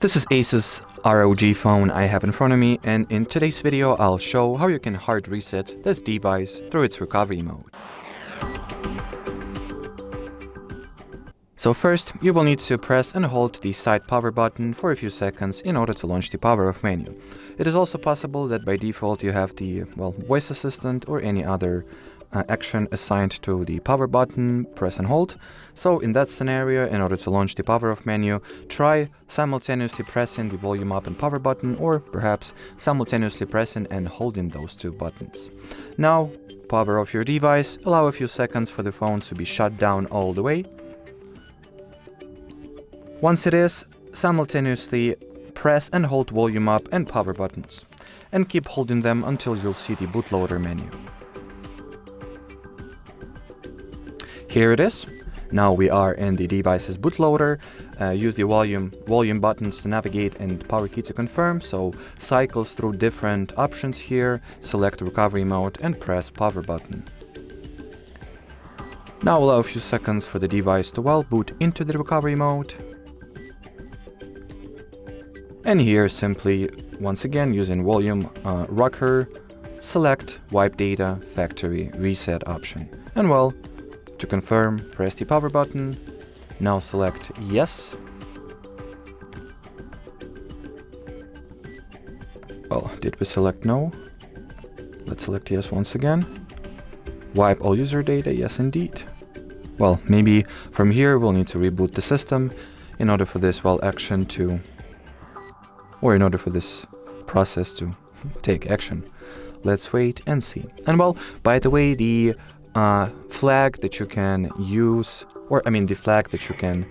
This is ASUS ROG Phone I have in front of me, and in today's video I'll show how you can hard reset this device through its recovery mode. So first, you will need to press and hold the side power button for a few seconds in order to launch the power off menu. It is also possible that by default you have the voice assistant or any other action assigned to the power button, press and hold. So in that scenario, in order to launch the power off menu, try simultaneously pressing the volume up and power button, or perhaps simultaneously pressing and holding those two buttons. Now, power off your device, allow a few seconds for the phone to be shut down all the way. Once it is, simultaneously press and hold volume up and power buttons, and keep holding them until you'll see the bootloader menu. Here it is. Now we are in the device's bootloader. Use the volume buttons to navigate and power key to confirm. So cycles through different options here, select recovery mode and press power button. Now allow a few seconds for the device to boot into the recovery mode. And here simply, once again, using volume rocker, select wipe data factory reset option. And to confirm, press the power button. Now select yes. Did we select no? Let's select yes once again. Wipe all user data, yes indeed. Maybe from here we'll need to reboot the system in order for this action to, or in order for this process to take action. Let's wait and see. And by the way, the flag that you can use, the flag that you can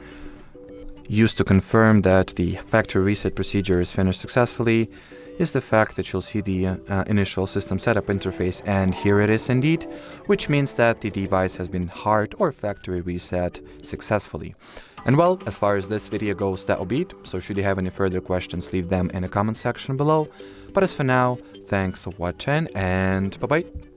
use to confirm that the factory reset procedure is finished successfully, is the fact that you'll see the initial system setup interface, and here it is indeed, which means that the device has been hard or factory reset successfully. And as far as this video goes, that'll be it. So should you have any further questions, leave them in the comment section below. But as for now, thanks for watching and bye-bye.